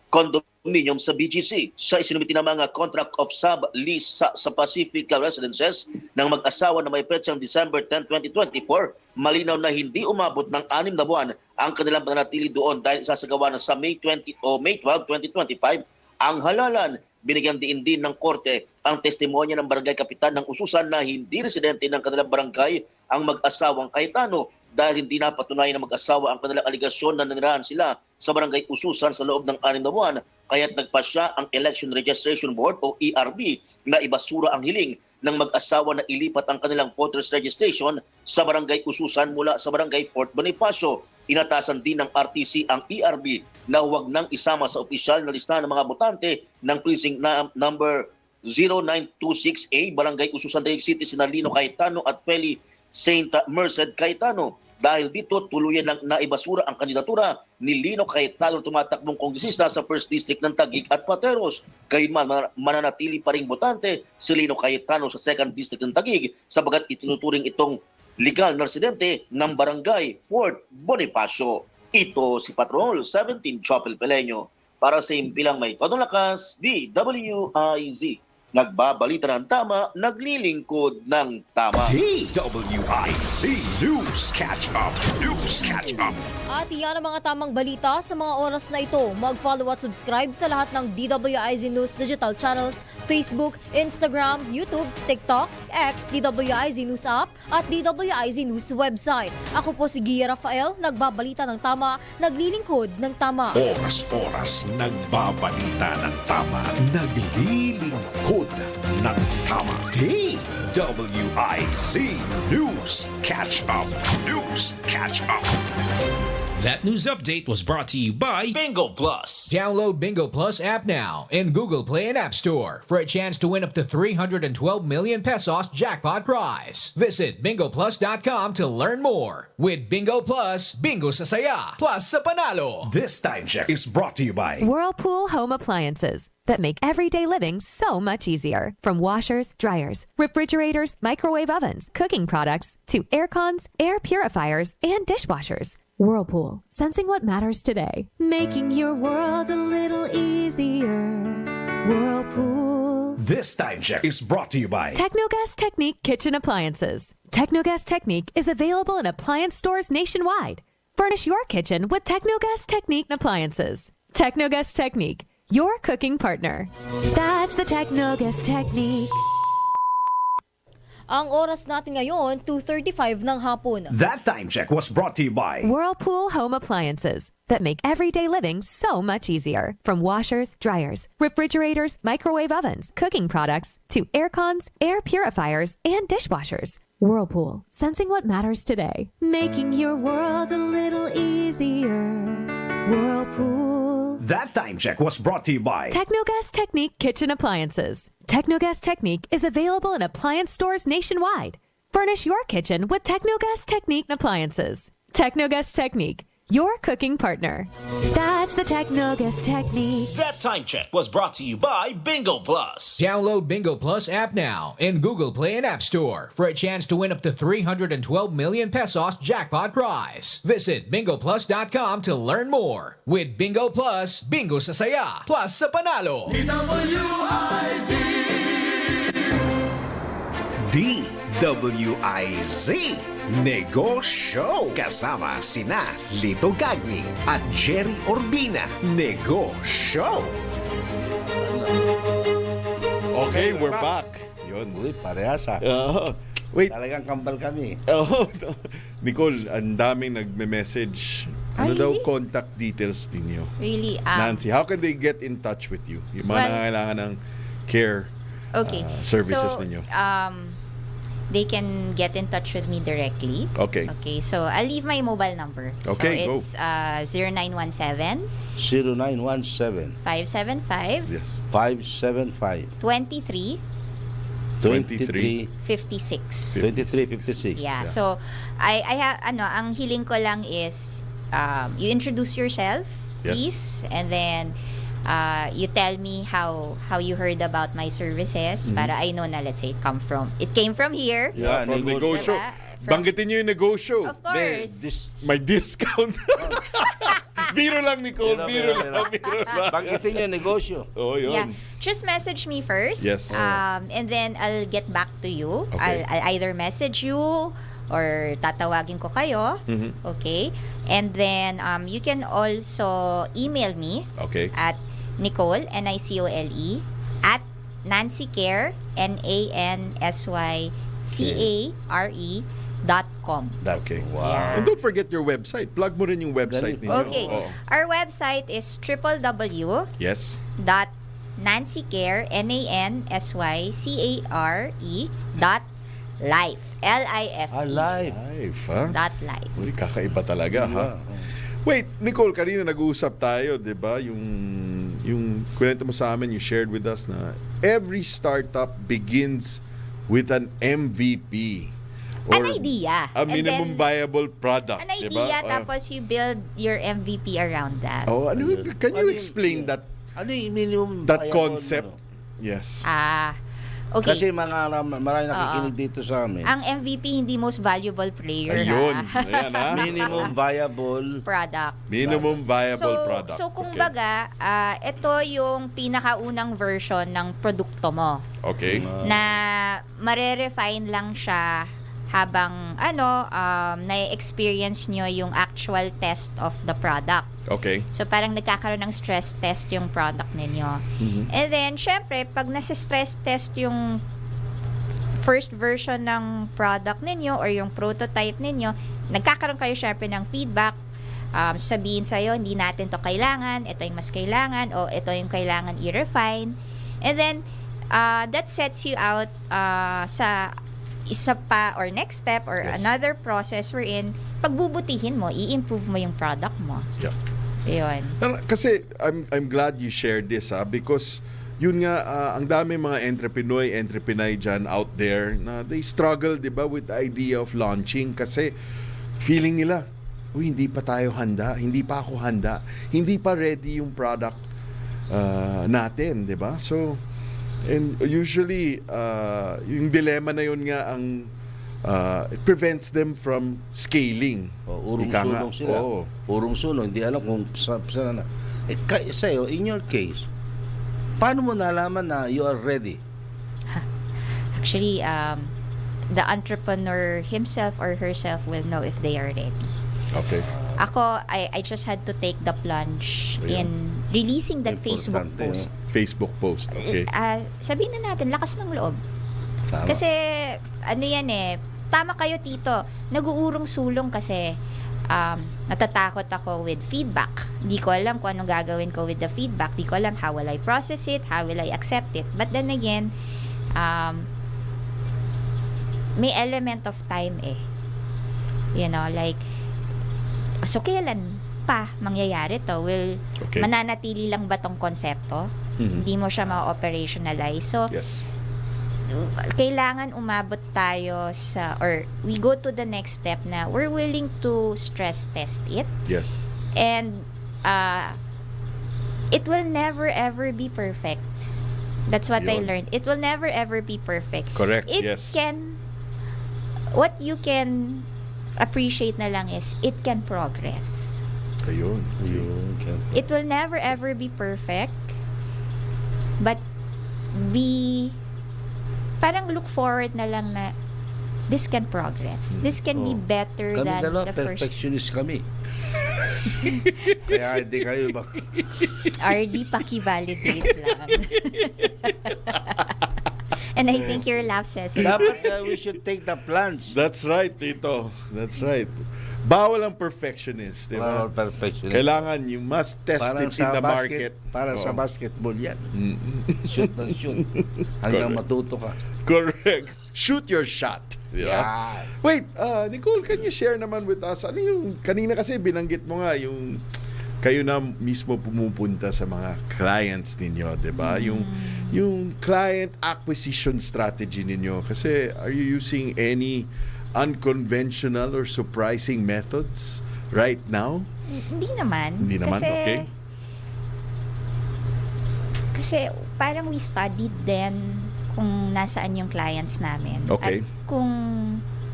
Condominium sa BGC. Sa isinumiti na mga contract of sub-lease sa Pacific Residences ng mag-asawa na may petsang December 10, 2024, malinaw na hindi umabot ng 6 na buwan ang kanilang pananatili doon dahil isasagawa na sa May 12, 2025 ang halalan. Binigyan din ng korte ang testimonya ng barangay kapitan ng Ususan na hindi residente ng kanilang barangay ang mag-asawang Cayetano dahil hindi napatunayan ng mag-asawa ang kanilang aligasyon na nanirahan sila sa Barangay Ususan sa loob ng 6 na buwan. Kaya't nagpasya ang Election Registration Board o ERB na ibasura ang hiling ng mag-asawa na ilipat ang kanilang voters registration sa Barangay Ususan mula sa Barangay Fort Bonifacio. Inatasan din ng RTC ang ERB na huwag nang isama sa opisyal na listahan ng mga botante ng precinct number 0926A, Barangay Ususan, Taguig City, sina Lino Cayetano at Feli Saint Merced Cayetano. Dahil dito, tuluyan ng naibasura ang kandidatura ni Lino Cayetano, tumatakbong kongresista sa 1st District ng Taguig at Pateros. Gayunman, mananatili pa ring botante si Lino Cayetano sa 2nd District ng Taguig sabagat itinuturing itong legal na residente ng Barangay Fort Bonifacio. Ito si Patrol 17, Chopel Pelenyo. Para sa impilang may todong lakas, DWIZ. Nagbabalita ng tama, naglilingkod ng tama. DWIZ News Catch Up. News Catch Up. At iyan ang mga tamang balita sa mga oras na ito. Mag-follow at subscribe sa lahat ng DWIZ News digital channels, Facebook, Instagram, YouTube, TikTok, X, DWIZ News app, at DWIZ News website. Ako po si Gia Rafael, nagbabalita ng tama, naglilingkod ng tama. Oras-oras nagbabalita ng tama, naglilingkod ng tama. DWIZ News Catch Up. News Catch Up. That news update was brought to you by Bingo Plus. Download Bingo Plus app now in Google Play and App Store for a chance to win up to 312 million pesos jackpot prize. Visit bingoplus.com to learn more. With Bingo Plus, bingo sa saya, plus sa panalo. This time check is brought to you by Whirlpool Home Appliances that make everyday living so much easier. From washers, dryers, refrigerators, microwave ovens, cooking products, to air cons, air purifiers, and dishwashers. Whirlpool, sensing what matters today. Making your world a little easier. Whirlpool. This time check is brought to you by Technogas Technique Kitchen Appliances. Technogas Technique is available in appliance stores nationwide. Furnish your kitchen with Technogas Technique Appliances. Technogas Technique, your cooking partner. That's the Technogas Technique. Ang oras natin ngayon, 2:35 ng hapon. That time check was brought to you by Whirlpool Home Appliances that make everyday living so much easier. From washers, dryers, refrigerators, microwave ovens, cooking products, to air cons, air purifiers, and dishwashers. Whirlpool, sensing what matters today. Making your world a little easier. Whirlpool. That time check was brought to you by Technogas Technique Kitchen Appliances. Technogas Technique is available in appliance stores nationwide. Furnish your kitchen with Technogas Technique appliances. Technogas Technique, your cooking partner. That's the Technogas Technique. That time check was brought to you by Bingo Plus. Download Bingo Plus app now in Google Play and App Store for a chance to win up to 312 million pesos jackpot prize. Visit bingoplus.com to learn more. With Bingo Plus, bingo sa saya, plus sa panalo. DWIZ Negoshow kasama sina Lito Gagni at Gerry Urbina. Negoshow. Okay, we're back. Yun. Uy, parehas Wait. Talagang kambal kami. Nicole, ang daming nagme-message. Ano daw contact details ninyo? Really? Nancy, how can they get in touch with you? Yung mga nangangailangan ng care services ninyo. They can get in touch with me directly. Okay. Okay, so I'll leave my mobile number. Okay, so it's 0917 0917 575 Yes. 575 23 23 56. 2356. Yeah. So I have ang hiling ko lang is you introduce yourself, Yes. please, and then you tell me how you heard about my services para I know na, let's say it came from here. Yeah, from Negoshow. Diba? Banggitin nyo yung Negoshow. Of course. May discount. Biro lang, Nicole. Biro lang. Banggitin yung negosyo. Oh, yun. Yeah. Just message me first. Yes. And then I'll get back to you. Okay. I'll either message you or tatawagin ko kayo. Okay? And then you can also email me Okay. at Nicole, Nicole, at NancyCare, NANSYCARE.com. Okay. Wow. Yeah. And don't forget your website. Plug mo rin yung website ninyo. Okay. Oo. Our website is www. Yes. NancyCare, NANSYCARE.life. L-I-F-E. Live. Life, ha? .life. Uy, kakaiba talaga, ha? Wait, Nicole, kanina nag-uusap tayo, di ba? Yung kwento mo sa amin, you shared with us na every startup begins with an MVP. An idea. A And minimum then, viable product, An di ba? idea, tapos you build your MVP around that. Can you explain that Ano yung minimum that viable, concept? ano? Yes. Okay. Kasi marami nakikinig dito sa amin. Ang MVP hindi most valuable player. Ayun. Ha? Ayan, ha? Minimum viable Product. Minimum viable product. So kumbaga, ito yung pinakaunang version ng produkto mo. Okay. Na mare-refine lang siya habang na-experience nyo yung actual test of the product. Okay. So parang nagkakaroon ng stress test yung product ninyo. And then, syempre, pag nasa-stress test yung first version ng product ninyo or yung prototype ninyo, nagkakaroon kayo syempre ng feedback. Sabihin sa'yo, hindi natin to kailangan, ito yung mas kailangan, o ito yung kailangan i-refine. And then, that sets you out sa isa pa or next step or another process wherein pagbubutihin mo, i-improve mo yung product mo. Yeah. Ayun. Kasi I'm glad you shared this because yun nga ang dami mga entrepreneur dyan out there na they struggle, 'di ba, with the idea of launching kasi feeling nila, hindi pa tayo handa, hindi pa ako handa, hindi pa ready yung product natin, 'di ba? So and usually yung dilemma na yun nga ang it prevents them from scaling. Urong-sulong sila. Urong-sulong, hindi alam kung saan na. Sa'yo, in your case, paano mo nalaman na you are ready? Actually, the entrepreneur himself or herself will know if they are ready. Okay. Ako, I just had to take the plunge in releasing that Facebook post. Facebook post, okay. Sabihin na natin, lakas ng loob. Tama. Kasi, tama kayo, Tito. Nag-uurong-sulong kasi natatakot ako with feedback. Di ko alam kung anong gagawin ko with the feedback. Di ko alam how will I process it, how will I accept it. But then again, may element of time . You know, like, so kailan pa mangyayari to? Mananatili lang ba tong konsepto? Hindi mo siya ma-operationalize. So, kailangan umabot tayo sa, or we go to the next step na we're willing to stress test it. Yes. And it will never ever be perfect. That's what I learned. It will never ever be perfect. Correct, It yes. can, what you can appreciate na lang is, it can progress. Ayun. It will never ever be perfect, but parang look forward na lang na this can progress. This can be better Kami than dalawa, the first. perfectionist kami. Kaya hindi kayo ba? RD, paki-validate lang. And I think your laugh says it. Dapat we should take the plunge. That's right, Tito. That's right. Bawal ang perfectionist, di ba? Bawal perfectionist. Kailangan you must test Parang it in the market. Parang sa basketball yan. Shoot na shoot. Hanggang matuto ka. Correct. Shoot your shot. Di ba? Yeah. Wait, Nicole, can you share naman with us, ano yung, kanina kasi binanggit mo nga, yung kayo na mismo pumupunta sa mga clients ninyo, di ba? Yung client acquisition strategy ninyo. Kasi, are you using any unconventional or surprising methods right now? Hindi naman. Hindi naman, kasi, okay. Kasi parang we studied then kung nasaan yung clients namin. Okay. At kung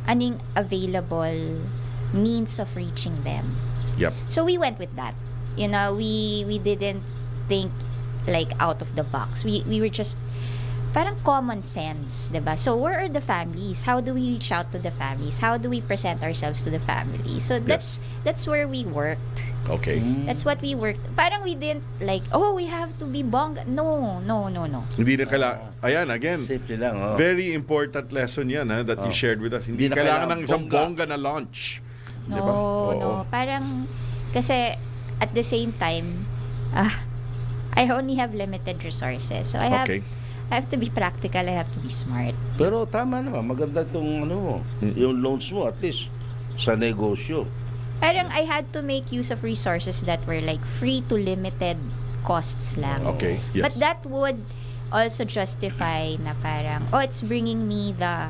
anong available means of reaching them. Yep. So we went with that. You know, we didn't think like out of the box. We were just parang common sense, 'di ba? So where are the families? How do we reach out to the families? How do we present ourselves to the family? So that's where we worked. Okay. That's what we worked. Parang we didn't like, we have to be bongga. No. Hindi na kailangan. Ayan, again. Simple lang. Oh. Very important lesson yan that you shared with us. Hindi na kailangan ng isang bongga bongga na launch. No, Diba? no. Parang, kasi at the same time, I only have limited resources. So I have to be practical, I have to be smart. Pero tama naman, maganda itong yung loans mo at least sa negosyo. Parang I had to make use of resources that were like free to limited costs lang. Okay, yes. But that would also justify na parang, it's bringing me the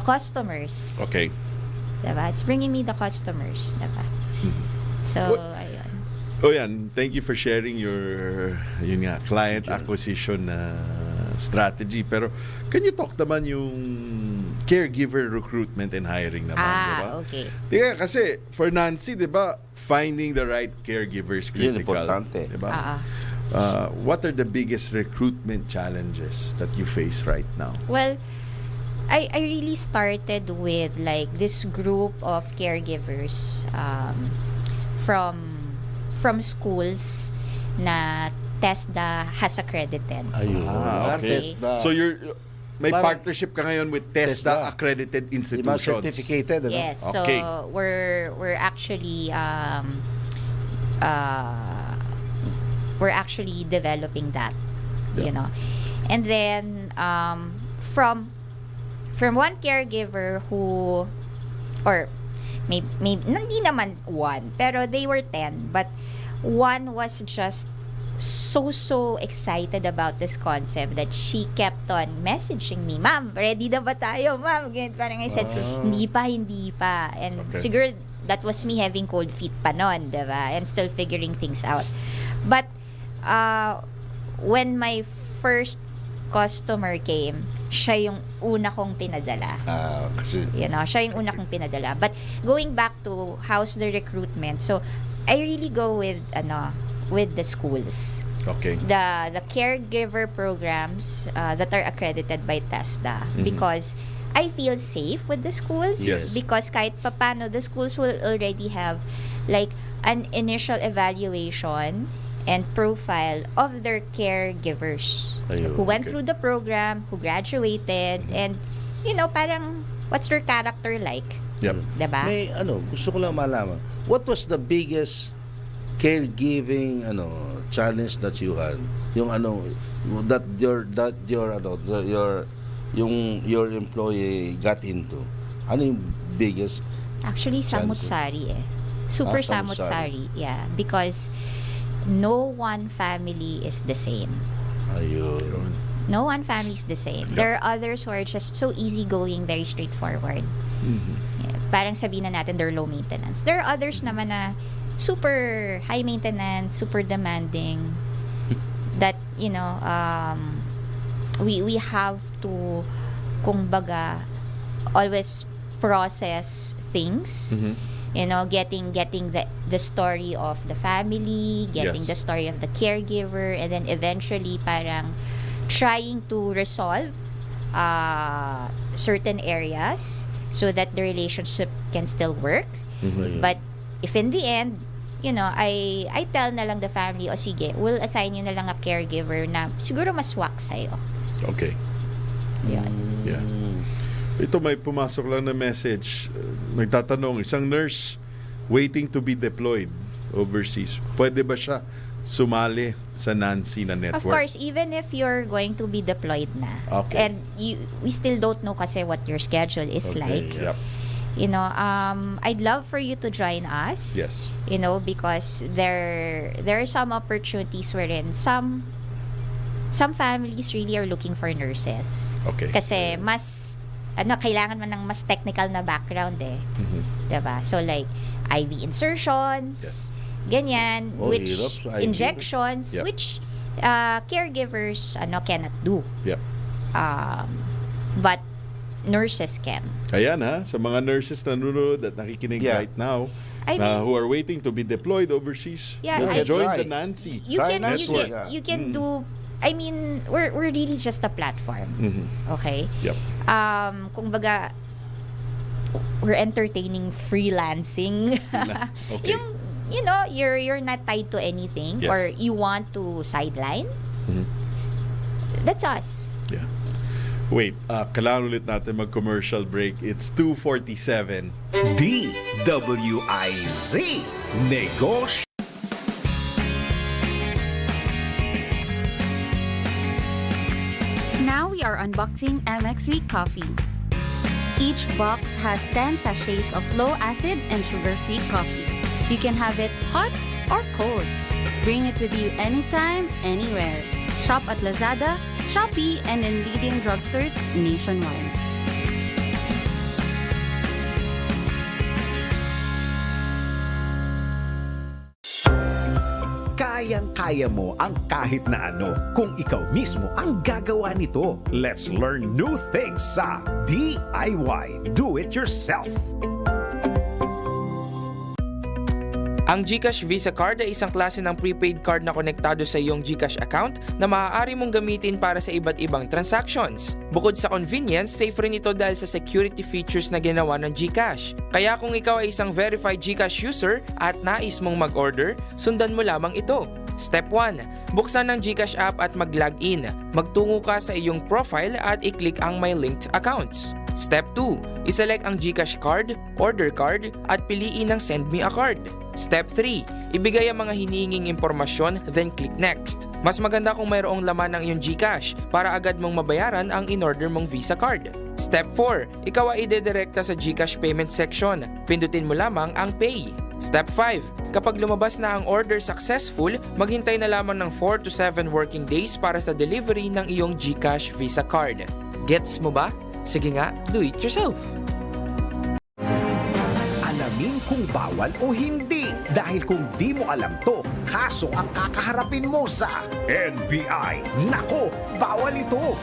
customers. Okay. Diba? It's bringing me the customers. Diba? So, ayun. Yan. Thank you for sharing your client acquisition strategy. Pero can you talk naman yung caregiver recruitment and hiring naman, di ba? Okay. Kasi for Nancy, di ba, finding the right caregiver is critical. Yun importante. Di ba? What are the biggest recruitment challenges that you face right now? Well, I really started with like this group of caregivers from schools na TESDA has accredited. Ayun. Okay. TESDA. So may partnership ka ngayon with TESDA accredited institutions. Certificated, ano? Yes. Okay. So we're actually developing that, you know. And then from one caregiver who, or maybe hindi naman one, pero they were 10, but one was just so excited about this concept that she kept on messaging me, "Ma'am, ready na ba tayo, ma'am?" Ganyan, parang I said, hindi pa. And siguro that was me having cold feet pa nun, diba? And still figuring things out. But when my first customer came, siya yung una kong pinadala. Kasi you know, siya yung una kong pinadala. But going back to how's the recruitment, so I really go with the schools. Okay. The caregiver programs that are accredited by TESDA, because I feel safe with the schools. Yes. Because kahit papano, the schools will already have like an initial evaluation and profile of their caregivers who went through the program, who graduated, and parang what's their character like. Yep. Diba? may gusto ko lang malaman. What was the biggest caregiving challenge that you had? Yung your employee got into. Ano yung biggest? Actually, samut-sari Super samut-sari. samut-sari. Yeah, because no one family is the same. Ayun. No one family is the same. There are others who are just so easygoing, very straightforward. Yeah, parang sabihin na natin they're low maintenance. There are others naman na super high maintenance, super demanding. That, we have to, kumbaga, always process things. Getting the story of the family, getting the story of the caregiver, and then eventually parang trying to resolve certain areas so that the relationship can still work. But if in the end, I tell na lang the family, o sige, we'll assign you na lang a caregiver na siguro mas swak sa'yo. Okay. Yun. Yeah. Ito, may pumasok lang na message. Nagtatanong, isang nurse waiting to be deployed overseas. Pwede ba siya sumali sa Nancy na network? Of course, even if you're going to be deployed na. Okay. And we still don't know kasi what your schedule is like. Yep. I'd love for you to join us. Yes. Because there are some opportunities wherein some families really are looking for nurses. Okay. Kasi mas kailangan man ng mas technical na background eh. Diba? So like IV insertions, ganyan, which injections, which caregivers cannot do. Yep. But nurses can. Ayan sa mga nurses na nanonood at nakikinig right now, who are waiting to be deployed overseas, join the Nancy network. You can do. I mean, we're really just a platform. Okay? Yep. Kumbaga, we're entertaining freelancing. Okay. You're not tied to anything, or you want to sideline. That's us. Yeah. Wait, kailangan ulit natin mag-commercial break. It's 2:47. DWIZ Negosyo. Now we are unboxing MX Sweet Coffee. Each box has 10 sachets of low-acid and sugar-free coffee. You can have it hot or cold. Bring it with you anytime, anywhere. Shop at Lazada, Shopee, and in leading drugstores nationwide. Kayang-kaya mo ang kahit na ano kung ikaw mismo ang gagawa nito. Let's learn new things sa DIY Do It Yourself. Ang GCash Visa Card ay isang klase ng prepaid card na konektado sa iyong GCash account na maaari mong gamitin para sa iba't ibang transactions. Bukod sa convenience, safe rin ito dahil sa security features na ginawa ng GCash. Kaya kung ikaw ay isang verified GCash user at nais mong mag-order, sundan mo lamang ito. Step 1. Buksan ang GCash app at mag-login. Magtungo ka sa iyong profile at i-click ang My Linked Accounts. Step 2. Iselect ang GCash card, order card, at piliin ang Send Me a Card. Step 3. Ibigay ang mga hinihinging impormasyon, then click Next. Mas maganda kung mayroong laman ng iyong GCash para agad mong mabayaran ang in-order mong Visa card. Step 4. Ikaw ay idedirekta sa GCash payment section. Pindutin mo lamang ang Pay. Step 5. Kapag lumabas na ang order successful, maghintay na lamang ng 4 to 7 working days para sa delivery ng iyong GCash Visa card. Gets mo ba? Sige nga, do it yourself! Alamin kung bawal o hindi. Dahil kung di mo alam to, kaso ang kakaharapin mo sa NBI. Nako, bawal ito!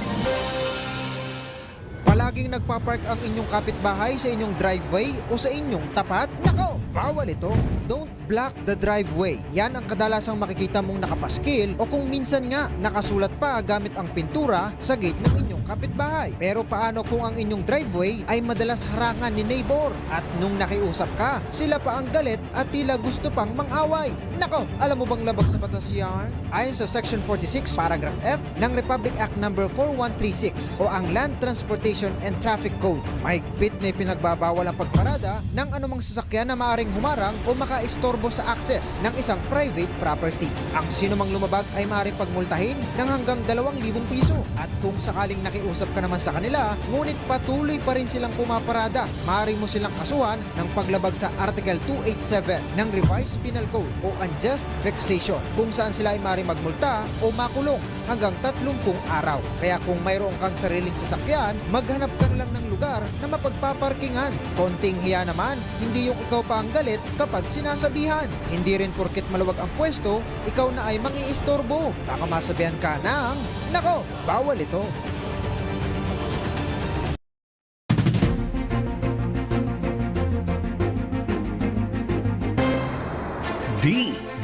Palaging nagpapark ang inyong kapitbahay sa inyong driveway o sa inyong tapat? Nako, bawal ito. Don't block the driveway. Yan ang kadalasang makikita mong nakapaskil o kung minsan nga nakasulat pa gamit ang pintura sa gate ng inyong kapitbahay. Pero paano kung ang inyong driveway ay madalas harangan ni neighbor at nung nakiusap ka, sila pa ang galit at tila gusto pang mang-away? Nako, alam mo bang labag sa batas yan? Ayon sa Section 46, Paragraph F ng Republic Act No. 4136 o ang Land Transportation and Traffic Code, mahigpit na pinagbabawal ang pagparada ng anumang sasakyan na maaring humarang o makaistorbo mag-istorbo sa access ng isang private property. Ang sinumang lumabag ay maaaring pagmultahin ng hanggang 2,000 piso. At kung sakaling nakiusap ka naman sa kanila, ngunit patuloy pa rin silang pumaparada, maaari mo silang kasuhan ng paglabag sa Article 287 ng Revised Penal Code o unjust vexation, kung saan sila ay maaaring magmulta o makulong hanggang 30 araw. Kaya kung mayroon kang sariling sasakyan, maghanap ka na lang ng lugar na mapagpaparkingan. Konting hiya naman, hindi yung ikaw pa ang galit kapag sinasabihan. Hindi rin porket maluwag ang pwesto, ikaw na ay mangiistorbo. Baka masabihan ka ng, nako, bawal ito.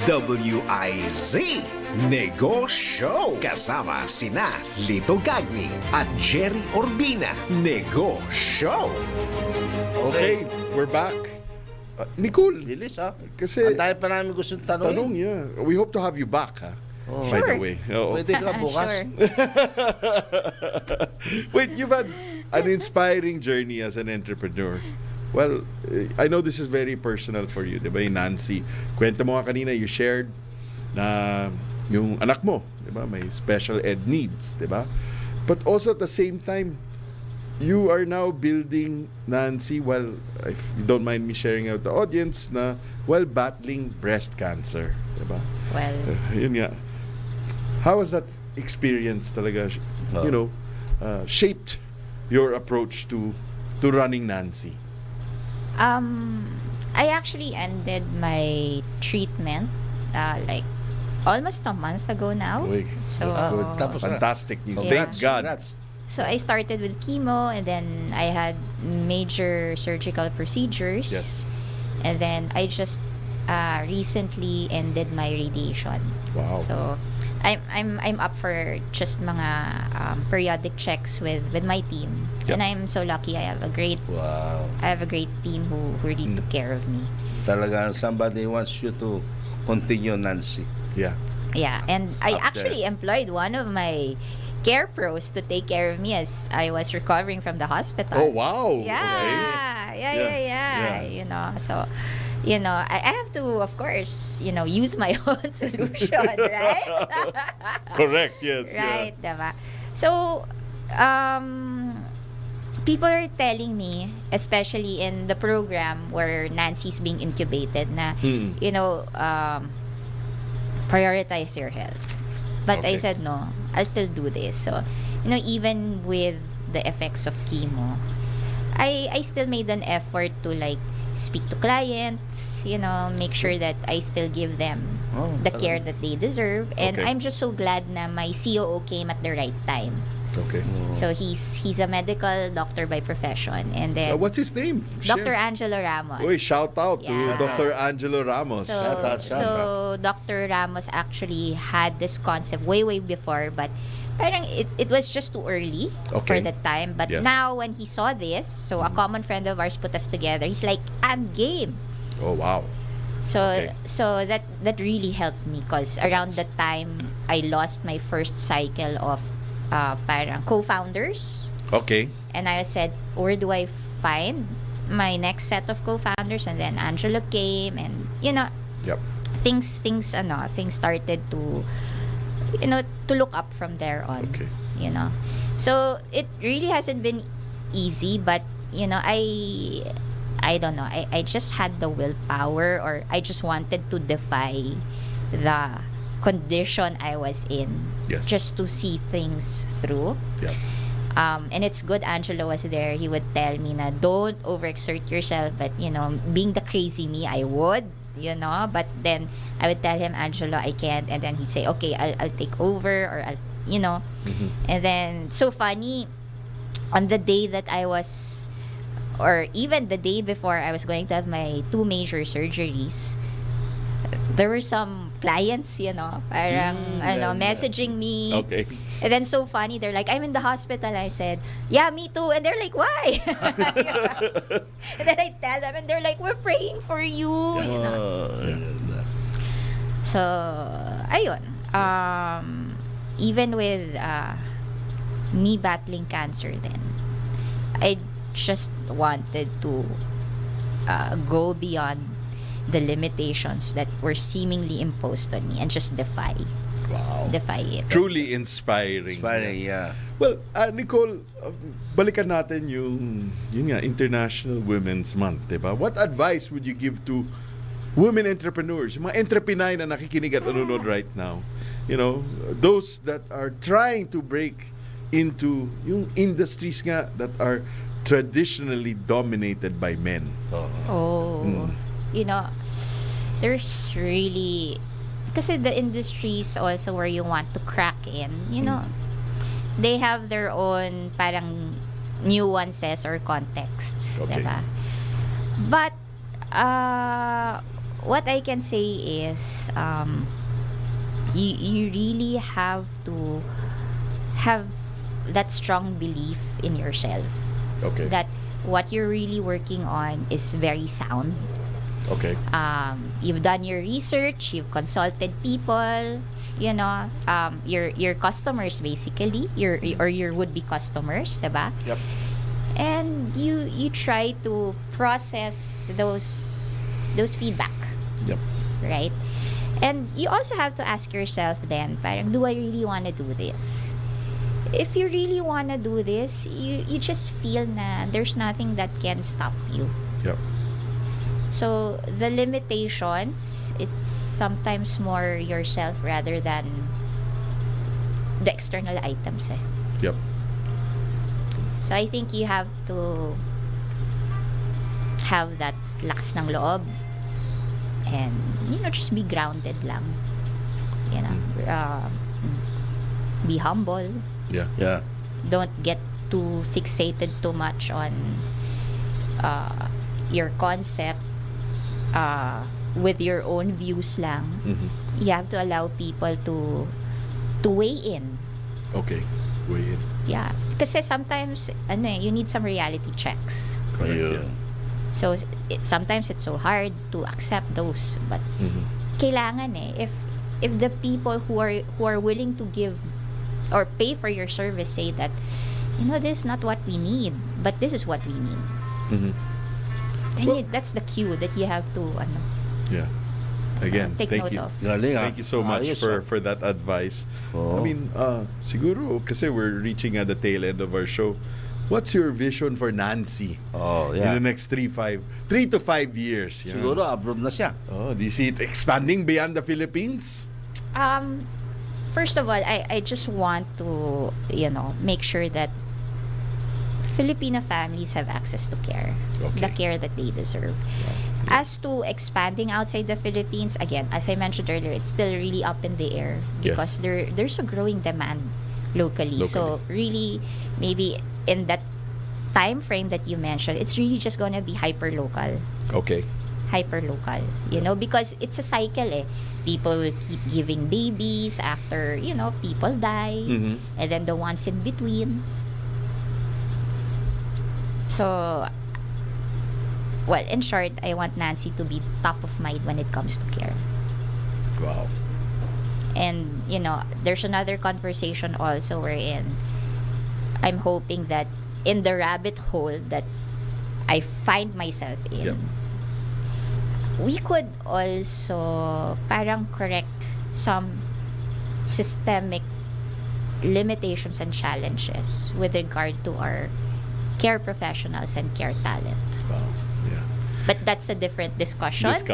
DWIZ Negoshow kasama sina Lito Gagni at Gerry Urbina. Negoshow. Okay, we're back. Nicole. Bilis ha. Kasi ang dahil pa namin gusto tanongin. yeah. We hope to have you back, ha? Oh. By Sure. the way. Oo. Pwede ka bukas. Sure. Wait, you've had an inspiring journey as an entrepreneur. Well, I know this is very personal for you, di ba? Yung Nancy, kwento mo nga kanina, you shared na yung anak mo, di ba? May special ed needs, di ba? But also at the same time, you are now building, Nancy, well, if you don't mind me sharing out the audience, na while battling breast cancer, di ba? Well, Yun nga. How has that experience talaga, you know, shaped your approach to running Nancy? I actually ended my treatment like almost a month ago now. Uy, So that's good. Fantastic news. Yeah. Thank God. So I started with chemo, and then I had major surgical procedures. Yes. And then I just recently ended my radiation. Wow. So I'm up for just mga periodic checks with my team. Yep. And I'm so lucky I have a great team who really took care of me. Talaga somebody wants you to continue, Nancy. Yeah. Yeah, and I Up actually there. employed one of my care pros to take care of me as I was recovering from the hospital. Oh, wow. Yeah, Okay. yeah. You know, so, you know, I have to, of course, you know, use my own solution, right? Correct, yes. Right, diba? So, people are telling me, especially in the program where Nancy's being incubated, na, you know, prioritize your health. But I Okay. said, no, I'll still do this. So, you know, even with the effects of chemo, I still made an effort to like speak to clients, you know, make sure that I still give them the care that they deserve. And Okay. I'm just so glad na my COO came at the right time. Okay. So he's a medical doctor by profession, and then What's his name? Dr. Share. Angelo Ramos. Uy, shout out to Yeah. Dr. Angelo Ramos. So Dr. Ramos actually had this concept way before, but parang it was just too early for Okay. the time. But Yes. now when he saw this, so a common friend of ours put us together. He's like, I'm game. Oh, wow. So Okay. so that really helped me, because around the time I lost my first cycle of parang co-founders, Okay. and I said, where do I find my next set of co-founders? And then Angelo came, and you know, Yep. things started to, you know, to look up from there on. Okay. You know, so it really hasn't been easy, but you know, I don't know, I just had the willpower, or I just wanted to defy the condition I was in, Yes. just to see things through. Yeah. And it's good Angelo was there. He would tell me na don't overexert yourself, but you know, being the crazy me, I would, you know, but then I would tell him, Angelo, I can't, and then he'd say, okay, I'll take over, or I'll, you know. And then so funny, on the day that I was, or even the day before I was going to have my 2 major surgeries, there were some clients, you know, parang messaging me. Okay. And then so funny, they're like, I'm in the hospital. I said, yeah, me too. And they're like, why? And then I tell them, and they're like, we're praying for you. You know? So, ayun. Even with me battling cancer then, I just wanted to go beyond the limitations that were seemingly imposed on me and just defy it. Truly inspiring. Yeah. Well, Nicole, balikan natin yun nga, International Women's Month, diba? What advice would you give to women entrepreneurs, mga entrepreneur na nakikinig at nanonood right now? You know, those that are trying to break into yung industries nga that are traditionally dominated by men. You know, there's really, kasi the industries also where you want to crack in, you know, they have their own parang nuances or contexts, diba? But what I can say is you really have to have that strong belief in yourself. That what you're really working on is very sound. You've done your research, you've consulted people, you know, your customers basically, your would-be customers, diba? Yep. And you try to process those feedback. Yep. Right? And you also have to ask yourself then, parang, do I really want to do this? If you really want to do this, you just feel na there's nothing that can stop you. Yep. So, the limitations, it's sometimes more yourself rather than the external items. Yep. So, I think you have to have that lakas ng loob and, you know, just be grounded lang. You know, be humble. Yeah. Don't get too fixated too much on your concept with your own views lang. You have to allow people to weigh in. Weigh in. Yeah. Kasi sometimes you need some reality checks. Correct. So sometimes it's so hard to accept those, but kailangan if the people who are willing to give or pay for your service say that, you know, this is not what we need, but this is what we need. Then that's the cue that you have to Again, take thank note you. of. Thank you so much for that advice. I mean, siguro kasi we're reaching at the tail end of our show. What's your vision for Nancy in the next 3 to 5 years? Siguro abroad na siya. Do you see it expanding beyond the Philippines? First of all, I just want to, you know, make sure that Filipino families have access to care, the care that they deserve. As to expanding outside the Philippines, again, as I mentioned earlier, it's still really up in the air because there's a growing demand locally. So really, maybe in that time frame that you mentioned, it's really just gonna be hyper-local. Hyper-local, you know, because it's a cycle. People will keep giving babies after, you know, people die, and then the ones in between. So, well, in short, I want Nancy to be top of mind when it comes to care. Wow. And, you know, there's another conversation also wherein I'm hoping that in the rabbit hole that I find myself in, we could also parang correct some systemic limitations and challenges with regard to our care professionals and care talent. Wow. Yeah. But that's a different discussion. That's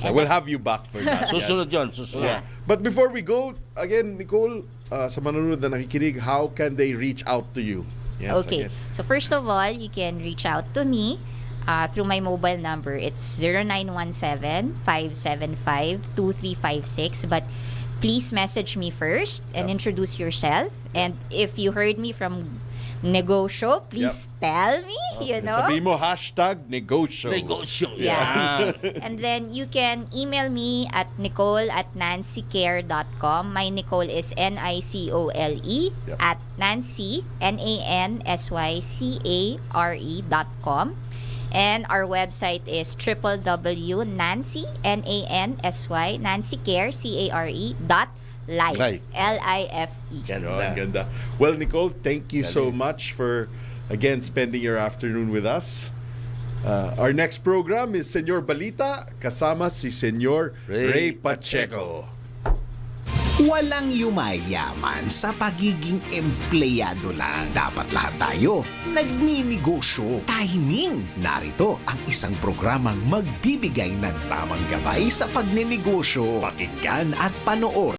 we'll have you back for that. Susunod yun, susunod. Yeah. But before we go, again, Nicole, sa manunod na nakikinig, how can they reach out to you? Yes, okay. Again. So first of all, you can reach out to me through my mobile number. It's 0917-575-2356. But please message me first and introduce yourself. And if you heard me from Negoshow, please tell me, you know. Sabihin mo, #Negoshow. Negoshow. Yeah. And then you can email me at nicole@nancycare.com. My Nicole is NICOLE at Nancy, NANSYCARE.com. And our website is www.nancycare.life. Right. LIFE. Ganda. Well, Nicole, thank you so much for, again, spending your afternoon with us. Our next program is Senyor Balita kasama si Senyor Ray Pacheco. Walang yumayaman sa pagiging empleyado lang. Dapat lahat tayo nagninegosyo. Timing! Narito ang isang programang magbibigay ng tamang gabay sa pagnenegosyo. Pakinggan at panoorin